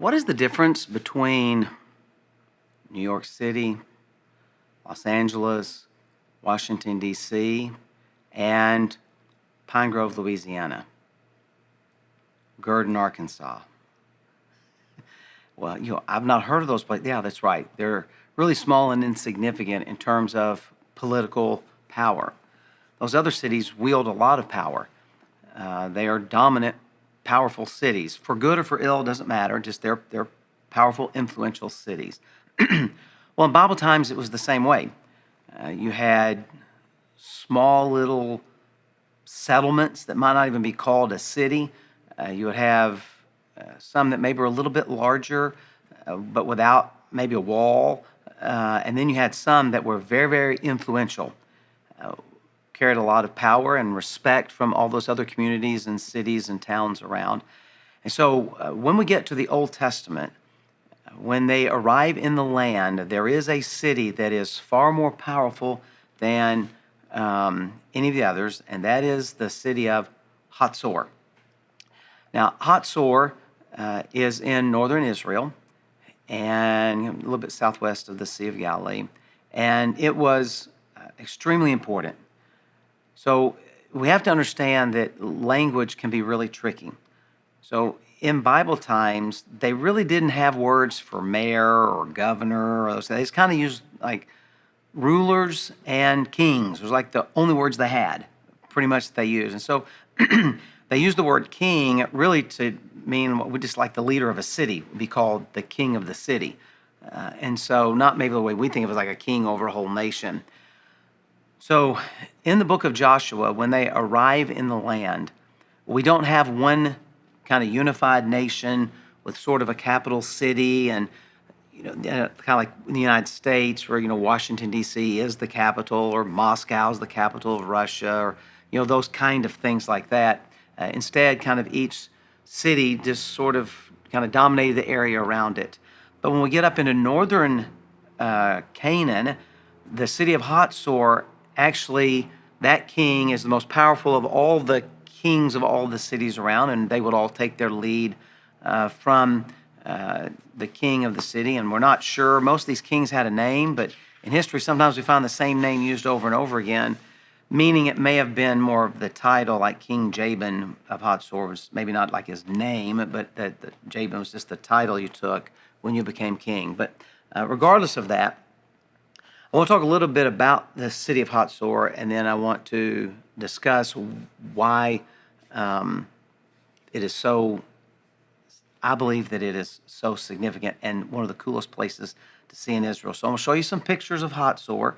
What is the difference between New York City, Los Angeles, Washington, D.C., and Pine Grove, Louisiana, Gurdon, Arkansas? Well, I've not heard of those places. Yeah, that's right. They're really small and insignificant in terms of political power. Those other cities wield a lot of power. They are dominant, powerful cities. For good or for ill, doesn't matter. Just they're powerful, influential cities. Well, in Bible times, it was the same way. You had small little settlements that might not even be called a city. You would have some that maybe were a little bit larger, but without maybe a wall. And then you had some that were very, very influential, carried a lot of power and respect from all those other communities and cities and towns around. And so when we get to the Old Testament, when they arrive in the land, there is a city that is far more powerful than any of the others, and that is the city of Hazor. Now, Hazor is in northern Israel and a little bit southwest of the Sea of Galilee, and it was extremely important. So we have to understand that language can be really tricky. So in Bible times, they really didn't have words for mayor or governor or those. They just kind of used like rulers and kings. It was like the only words they had, pretty much, that they used. And so they used the word king really to mean what would just like the leader of a city would be called the king of the city. And so not maybe the way we think of it as like a king over a whole nation. So in the book of Joshua, when they arrive in the land, we don't have one kind of unified nation with sort of a capital city and, kind of like in the United States where, Washington, D.C. is the capital, or Moscow is the capital of Russia, or, those kind of things like that. Instead, kind of each city just sort of kind of dominated the area around it. But when we get up into northern Canaan, the city of Hazor, actually, that king is the most powerful of all the kings of all the cities around, and they would all take their lead from the king of the city. And we're not sure. Most of these kings had a name, but in history, sometimes we find the same name used over and over again, meaning it may have been more of the title, like King Jabin of Hazor was maybe not like his name, but that Jabin was just the title you took when you became king. But regardless of that, I want to talk a little bit about the city of Hazor, and then I want to discuss why it is so, I believe that it is so significant and one of the coolest places to see in Israel. So I'm going to show you some pictures of Hazor,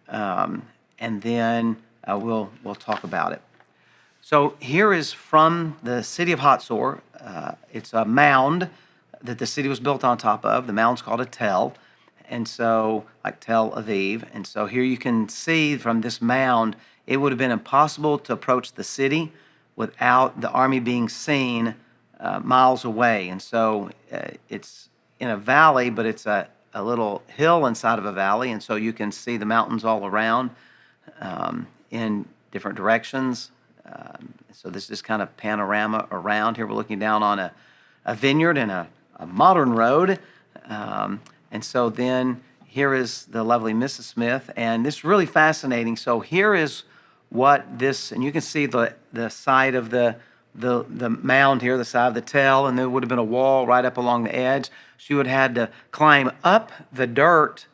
and then we'll talk about it. So here is from the city of Hazor. It's a mound that the city was built on top of. The mound's called a tell. And so, like Tel Aviv. And so here you can see from this mound, it would have been impossible to approach the city without the army being seen miles away. And so it's in a valley, but it's a little hill inside of a valley. And so you can see the mountains all around in different directions. So this is kind of panorama around. Here we're looking down on a vineyard and a modern road. And so then here is the lovely Mrs. Smith, and this is really fascinating. So here is what this, and you can see the side of the mound here, the side of the tell, and there would have been a wall right up along the edge. She would have had to climb up the dirt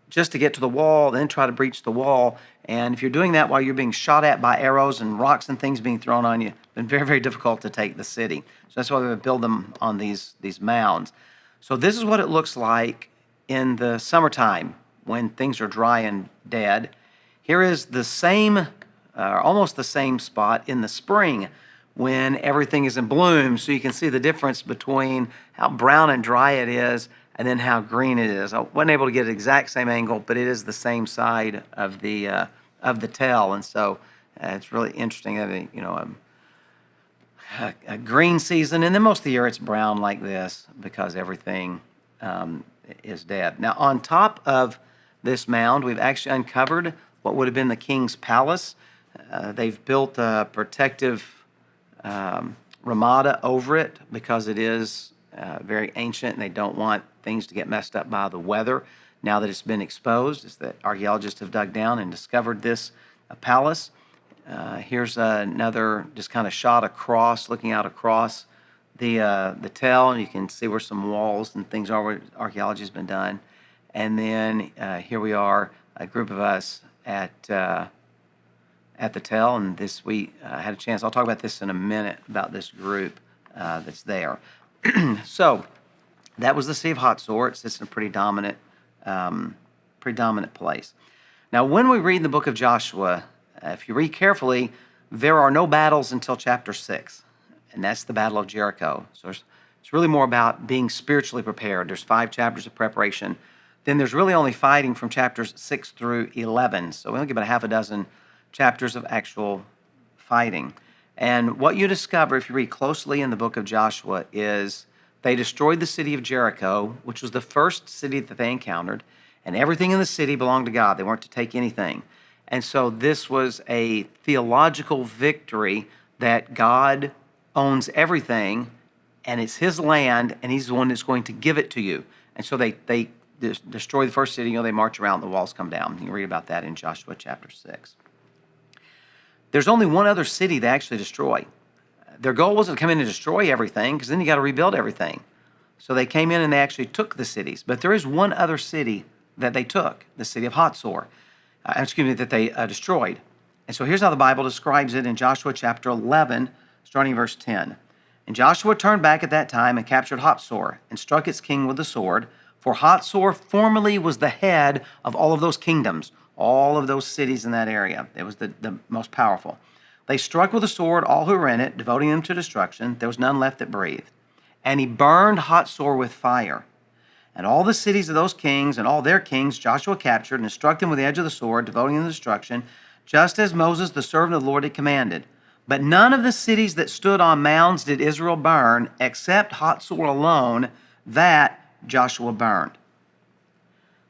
just to get to the wall, then try to breach the wall. And if you're doing that while you're being shot at by arrows and rocks and things being thrown on you, it's been very, very difficult to take the city. So that's why they would build them on these mounds. So this is what it looks like in the summertime when things are dry and dead. Here is the same, almost the same spot in the spring when everything is in bloom. So you can see the difference between how brown and dry it is and then how green it is. I wasn't able to get the exact same angle, but it is the same side of the tell. And so it's really interesting that, a green season, and then most of the year it's brown like this because everything is dead. Now, on top of this mound, we've actually uncovered what would have been the king's palace. They've built a protective ramada over it because it is very ancient, and they don't want things to get messed up by the weather. Now that it's been exposed, is that archaeologists have dug down and discovered this palace. Here's another just kind of shot across, looking out across the tell, and you can see where some walls and things are where archaeology has been done. And then here we are, a group of us at the tell, and this we had a chance. I'll talk about this in a minute about this group that's there. So that was the city of Hazor. It sits in a pretty dominant place. Now, when we read the book of Joshua, if you read carefully, there are no battles until chapter 6, and that's the Battle of Jericho. So it's really more about being spiritually prepared. There's 5 chapters of preparation. Then there's really only fighting from chapters 6 through 11. So we only get about half a dozen chapters of actual fighting. And what you discover if you read closely in the book of Joshua is they destroyed the city of Jericho, which was the first city that they encountered, and everything in the city belonged to God. They weren't to take anything. And so this was a theological victory that God owns everything, and it's his land, and he's the one that's going to give it to you. And so they destroy the first city. They march around, the walls come down. You can read about that in Joshua chapter 6. There's only one other city they actually destroy. Their goal wasn't to come in and destroy everything, because then you got to rebuild everything. So they came in and they actually took the cities. But there is one other city that they took, the city of Hazor, that they destroyed. And so here's how the Bible describes it in Joshua chapter 11, starting verse 10. And Joshua turned back at that time and captured Hazor and struck its king with the sword. For Hazor formerly was the head of all of those kingdoms, all of those cities in that area. It was the most powerful. They struck with the sword all who were in it, devoting them to destruction. There was none left that breathed. And he burned Hazor with fire. And all the cities of those kings and all their kings Joshua captured and struck them with the edge of the sword, devoting them to destruction, just as Moses, the servant of the Lord, had commanded. But none of the cities that stood on mounds did Israel burn, except Hazor alone, that Joshua burned.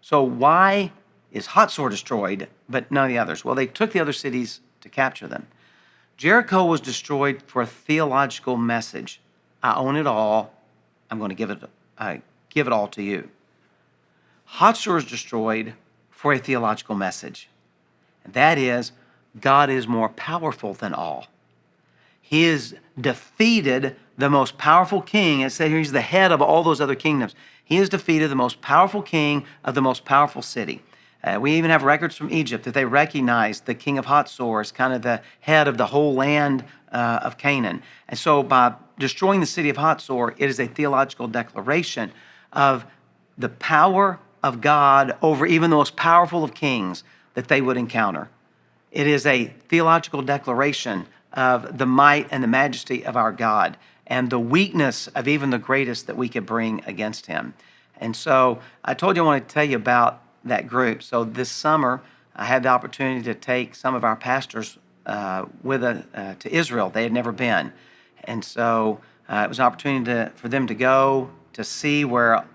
So why is Hazor destroyed, but none of the others? Well, they took the other cities to capture them. Jericho was destroyed for a theological message. I own it all. I'm going to give it all to you. Hazor is destroyed for a theological message. And that is, God is more powerful than all. He has defeated the most powerful king. It said here he's the head of all those other kingdoms. He has defeated the most powerful king of the most powerful city. We even have records from Egypt that they recognize the king of Hazor as kind of the head of the whole land of Canaan. And so by destroying the city of Hazor, it is a theological declaration of the power of God over even the most powerful of kings that they would encounter. It is a theological declaration of the might and the majesty of our God and the weakness of even the greatest that we could bring against him. And so I told you I wanted to tell you about that group. So this summer, I had the opportunity to take some of our pastors to Israel. They had never been. And so it was an opportunity for them to go to see where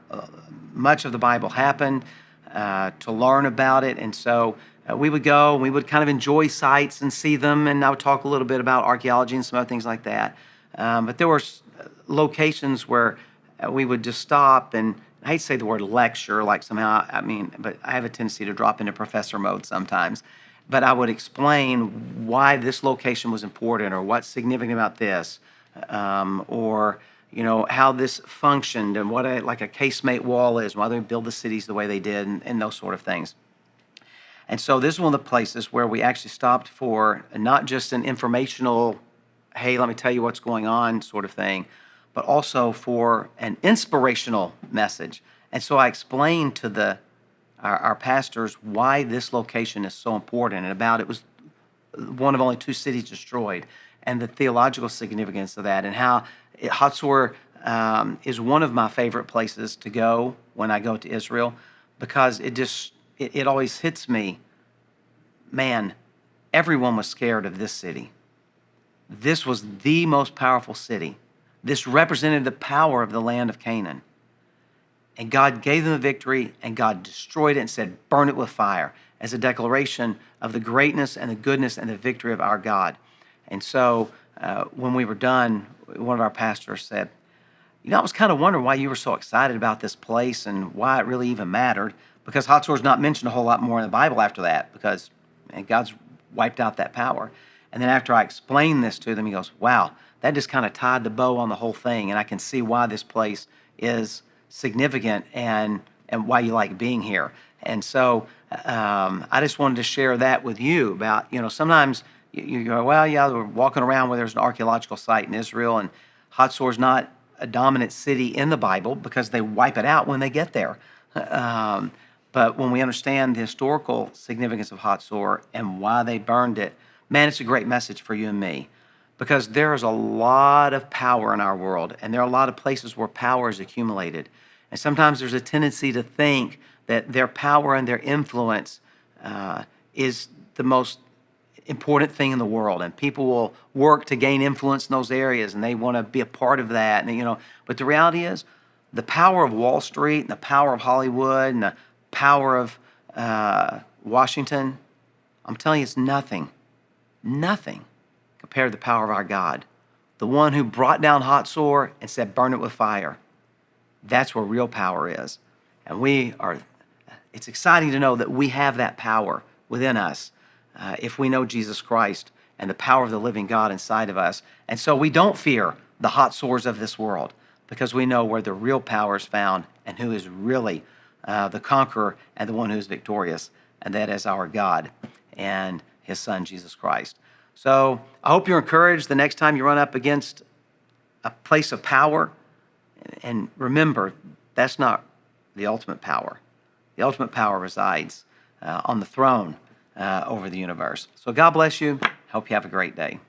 much of the Bible happened, to learn about it. And so we would go and we would kind of enjoy sites and see them. And I would talk a little bit about archaeology and some other things like that. But there were locations where we would just stop and I hate to say the word lecture, like somehow, but I have a tendency to drop into professor mode sometimes. But I would explain why this location was important or what's significant about this, or how this functioned and what a casemate wall is, why they build the cities the way they did, and those sort of things. And so this is one of the places where we actually stopped for not just an informational, hey, let me tell you what's going on sort of thing, but also for an inspirational message. And so I explained to our pastors why this location is so important and about it was one of only 2 cities destroyed and the theological significance of that and how Hazor is one of my favorite places to go when I go to Israel because it always hits me, man, everyone was scared of this city. This was the most powerful city. This represented the power of the land of Canaan. And God gave them the victory, and God destroyed it and said, burn it with fire, as a declaration of the greatness and the goodness and the victory of our God. And so when we were done, one of our pastors said, I was kind of wondering why you were so excited about this place and why it really even mattered, because Hazor's not mentioned a whole lot more in the Bible after that, because God's wiped out that power. And then after I explained this to them, he goes, wow, that just kind of tied the bow on the whole thing, and I can see why this place is significant and why you like being here. And so I just wanted to share that with you about, sometimes you go, well, yeah, we're walking around where there's an archaeological site in Israel, and Hazor's not a dominant city in the Bible because they wipe it out when they get there. But when we understand the historical significance of Hazor and why they burned it, man, it's a great message for you and me, because there is a lot of power in our world, and there are a lot of places where power is accumulated. And sometimes there's a tendency to think that their power and their influence is the most important thing in the world, and people will work to gain influence in those areas, and they want to be a part of that. And but the reality is, the power of Wall Street and the power of Hollywood and the power of Washington, I'm telling you, it's nothing compared to the power of our God, the one who brought down Hazor and said, "Burn it with fire." That's where real power is, and it's exciting to know that we have that power within us. If we know Jesus Christ and the power of the living God inside of us. And so we don't fear the Hazors of this world, because we know where the real power is found and who is really the conqueror and the one who is victorious, and that is our God and his Son, Jesus Christ. So I hope you're encouraged the next time you run up against a place of power. And remember, that's not the ultimate power. The ultimate power resides on the throne over the universe. So God bless you. Hope you have a great day.